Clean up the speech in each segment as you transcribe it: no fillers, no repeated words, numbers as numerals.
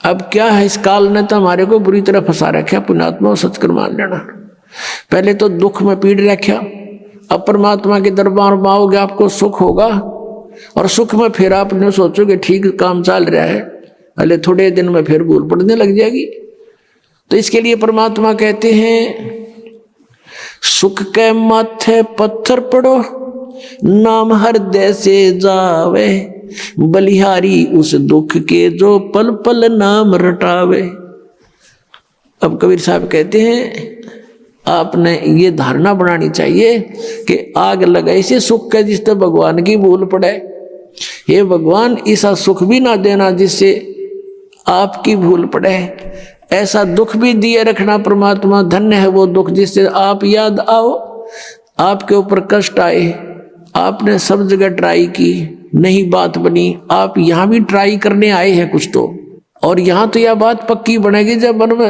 अब क्या है, इस काल ने तो हमारे को बुरी तरह फंसा रखा। पुण्यात्मा सच कर मान लेना, पहले तो दुख में पीड़ रखा, अब परमात्मा के दरबार में आओगे आपको सुख होगा, और सुख में फिर आपने सोचोगे ठीक काम चल रहा है, अरे थोड़े दिन में फिर भूल पड़ने लग जाएगी। तो इसके लिए परमात्मा कहते हैं, सुख के माथे पत्थर पड़ो, नाम हृदय से जावे, बलिहारी उस दुख के जो पल पल नाम रटावे। अब कबीर साहब कहते हैं, आपने ये धारणा बनानी चाहिए कि आग लगाई से सुख के जिससे भगवान की भूल पड़े। हे भगवान, ऐसा सुख भी ना देना जिससे आपकी भूल पड़े, ऐसा दुख भी दिए रखना परमात्मा। धन्य है वो दुख जिससे आप याद आओ, आपके ऊपर कष्ट आए, आपने सब जगह ट्राई की, नहीं बात बनी, आप यहाँ भी ट्राई करने आए हैं कुछ तो, और यहाँ तो यह बात पक्की बनेगी जब मन में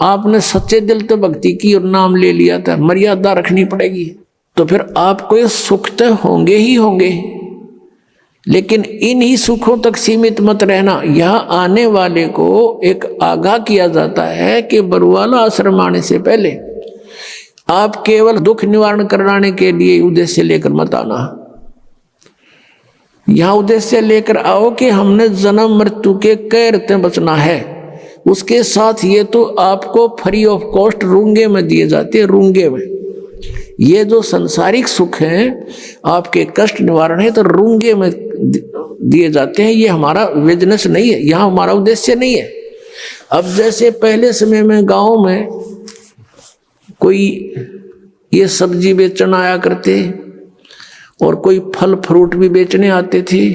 आपने सच्चे दिल से भक्ति की और नाम ले लिया था। मर्यादा रखनी पड़ेगी, तो फिर आपको ये सुख तो होंगे ही होंगे, लेकिन इन ही सुखों तक सीमित मत रहना। यहाँ आने वाले को एक आगाह किया जाता है कि बरुवाला आश्रम आने से पहले आप केवल दुख निवारण कराने के लिए उद्देश्य लेकर मत आना। यहाँ उद्देश्य लेकर आओ कि हमने जन्म मृत्यु के कैर से बचना है। उसके साथ ये तो आपको फ्री ऑफ कॉस्ट रूंगे में दिए जाते हैं, रूंगे में। ये जो संसारिक सुख है, आपके कष्ट निवारण है, तो रूंगे में दिए जाते हैं। ये हमारा बिजनेस नहीं है, यहाँ हमारा उद्देश्य नहीं है। अब जैसे पहले समय में गांव में कोई ये सब्जी बेचने आया करते और कोई फल फ्रूट भी बेचने आते थे,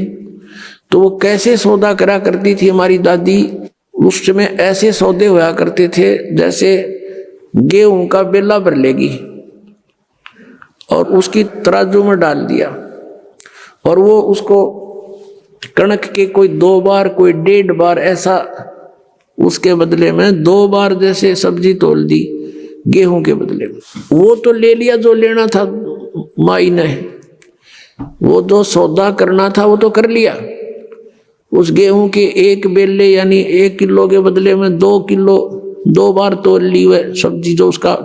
तो वो कैसे सौदा करा करती थी हमारी दादी। उस समय ऐसे सौदे हुआ करते थे जैसे गेहूं का बेला भर लेगी और उसकी तराजू में डाल दिया, और वो उसको कणक के कोई 2 बार कोई 1.5 बार ऐसा, उसके बदले में 2 बार जैसे सब्जी तोल दी गेहूं के बदले में। वो तो ले लिया जो लेना था माई ने, वो जो सौदा करना था वो तो कर लिया। उस गेहूं के 1 बेले यानी 1 किलो के बदले में 2 किलो 2 बार तोल ली वह सब्जी, जो उसका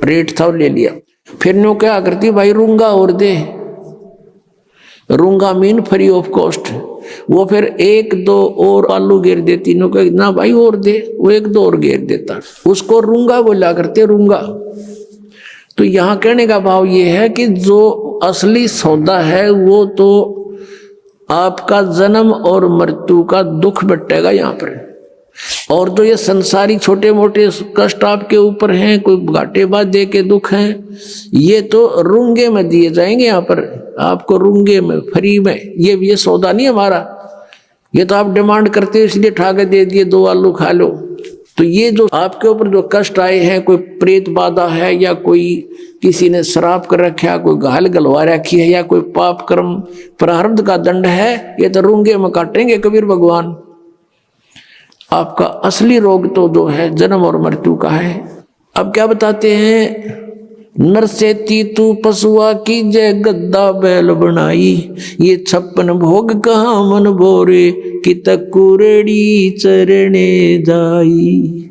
रेट था वो ले लिया। फिर नो क्या करती, भाई रूंगा और दे, रूंगा मीन फ्री ऑफ कॉस्ट। वो फिर 1-2 और आलू घेर देती, नो कह ना भाई और दे, वो 1-2 और घेर देता, उसको रूंगा बोला करते, रूंगा। तो यहाँ कहने का भाव ये है कि जो असली सौदा है वो तो आपका जन्म और मृत्यु का दुख बटेगा यहाँ पर, और जो ये संसारी छोटे मोटे कष्ट आपके ऊपर हैं, कोई घाटे बाधे के दुख हैं, ये तो रूंगे में दिए जाएंगे। यहाँ पर आपको रूंगे में फ्री में, ये सौदा नहीं हमारा, ये तो आप डिमांड करते हो इसलिए ठाके दे दिए 2 आलू खा लो। तो ये जो आपके ऊपर जो कष्ट आए हैं, कोई प्रेत बाधा है, या कोई किसी ने श्राप कर रखा, कोई घायल गलवा रखी है, या कोई पाप कर्म प्रारब्ध का दंड है, ये तो रूंगे में काटेंगे कबीर भगवान। आपका असली रोग तो जो है जन्म और मृत्यु का है। अब क्या बताते हैं, नर से तीतू पशुआ की जय गद्दा बैल बनाई, ये 56 भोग कहाँ मन भोरे, कि तकुरेड़ी चरणे जाई।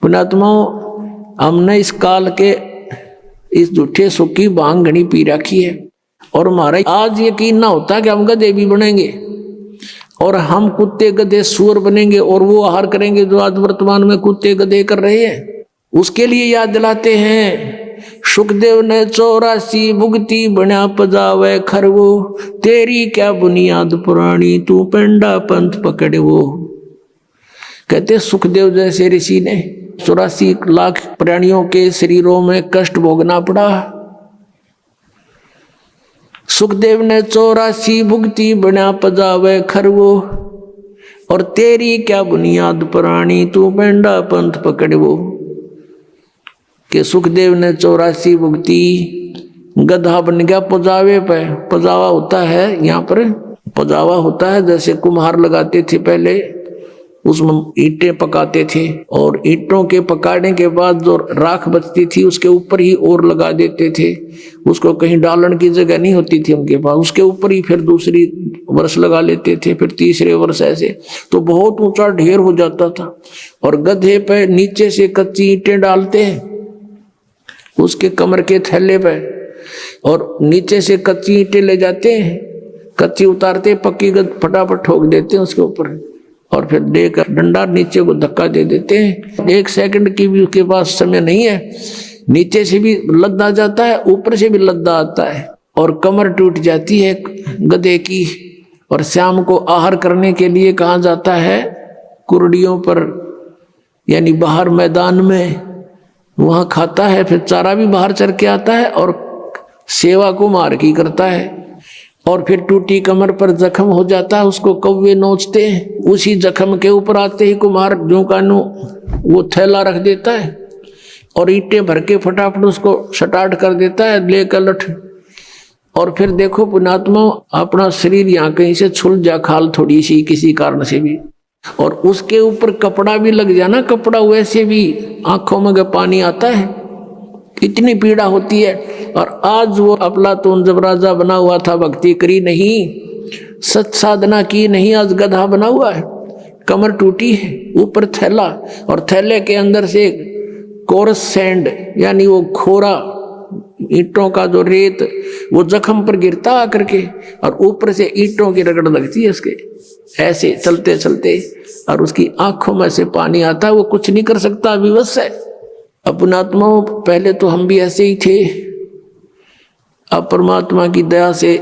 पुणात्माओं, हमने इस काल के इस झूठे सुख की भांग घनी पी रखी है, और हमारा आज यकीन ना होता कि हम गधे भी बनेंगे, और हम कुत्ते गधे सुअर बनेंगे, और वो आहार करेंगे जो आज वर्तमान में कुत्ते गधे कर रहे हैं। उसके लिए याद दिलाते हैं, सुखदेव ने 84 भुगती बना पजावे खरवो, तेरी क्या बुनियाद पुरानी, तू पेंडा पंथ पकड़े वो। कहते सुखदेव जैसे ऋषि ने 84 लाख प्राणियों के शरीरों में कष्ट भोगना पड़ा। सुखदेव ने 84 भुगती बना पजावे खरवो, और तेरी क्या बुनियाद पुरानी, तू पेंडा पंथ पकड़े वो। कि सुखदेव ने 84 भुगती, गधा बन गया पजावे पे। पजावा होता है यहाँ पर, पजावा होता है जैसे कुम्हार लगाते थे पहले, उसमें ईंटें पकाते थे और ईंटों के पकाने के बाद जो राख बचती थी उसके ऊपर ही और लगा देते थे। उसको कहीं डालने की जगह नहीं होती थी उनके पास, उसके ऊपर ही फिर दूसरी वर्ष लगा लेते थे, फिर तीसरे वर्ष ऐसे। तो बहुत ऊंचा ढेर हो जाता था। और गधे पे नीचे से कच्ची ईंटें डालते हैं उसके कमर के थैले पे, और नीचे से कच्ची ईंटें ले जाते हैं, कच्ची उतारते, पक्की फटाफट ठोक देते हैं उसके ऊपर, और फिर देकर डंडा नीचे को धक्का दे देते हैं। 1 सेकंड की भी उसके पास समय नहीं है, नीचे से भी लद्दा जाता है, ऊपर से भी लद्दा आता है, और कमर टूट जाती है गधे की। और शाम को आहार करने के लिए कहाँ जाता है? कुर्डियों पर, यानी बाहर मैदान में, वहाँ खाता है, फिर चारा भी बाहर चर के आता है और सेवा को मार की करता है। और फिर टूटी कमर पर जख्म हो जाता है, उसको कौवे नोचते हैं, उसी जख्म के ऊपर आते ही कुम्हार जो कानू वो थैला रख देता है और ईंटें भर के फटाफट उसको स्टार्ट कर देता है लेकर लठ। और फिर देखो पुणात्मा, अपना शरीर यहाँ कहीं से छुल जा, खाल थोड़ी सी किसी कारण से भी, और उसके ऊपर कपड़ा भी लग जाना, कपड़ा वैसे भी आंखों में पानी आता है, इतनी पीड़ा होती है। और आज वो अफलातून जब राजा बना हुआ था, भक्ति करी नहीं, सत साधना की नहीं, आज गधा बना हुआ है, कमर टूटी है, ऊपर थैला, और थैले के अंदर से कोरस सैंड, यानी वो खोरा ईंटों का जो रेत, वो जख्म पर गिरता आकर के, और ऊपर से ईंटों की रगड़ लगती है उसके, ऐसे चलते चलते, और उसकी आंखों में से पानी आता है, वो कुछ नहीं कर सकता, विवश है। अपनात्मा, पहले तो हम भी ऐसे ही थे, अब परमात्मा की दया से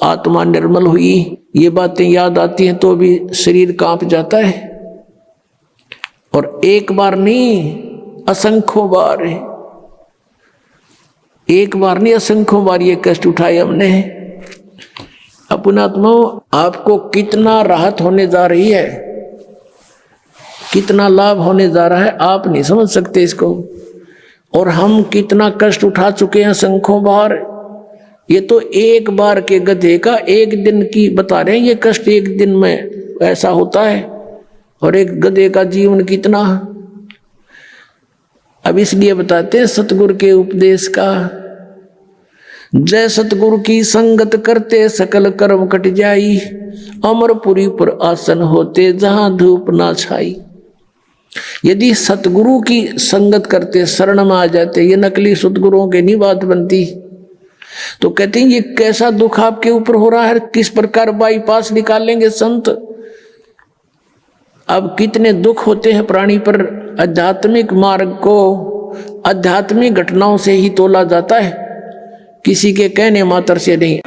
आत्मा निर्मल हुई, ये बातें याद आती हैं तो भी शरीर कांप जाता है। और एक बार नहीं, असंख्यों बार है, एक बार नहीं असंख्यों बार ये कष्ट उठाए हमने। अपनात्मा, आपको कितना राहत होने जा रही है, कितना लाभ होने जा रहा है, आप नहीं समझ सकते इसको। और हम कितना कष्ट उठा चुके हैं संख्यों बार। ये तो एक बार के गधे का एक दिन की बता रहे हैं, ये कष्ट एक दिन में ऐसा होता है, और एक गधे का जीवन कितना। अब इसलिए बताते हैं सतगुरु के उपदेश का, जय सतगुरु की संगत करते सकल कर्म कट जाई, अमरपुरी पर आसन होते जहां धूप ना छाई। यदि सतगुरु की संगत करते, शरण में आ जाते, ये नकली सतगुरुओं की नहीं बात बनती। तो कहते हैं ये कैसा दुख आपके ऊपर हो रहा है, किस प्रकार बाईपास निकालेंगे संत। अब कितने दुख होते हैं प्राणी पर, आध्यात्मिक मार्ग को आध्यात्मिक घटनाओं से ही तोला जाता है, किसी के कहने मात्र से नहीं।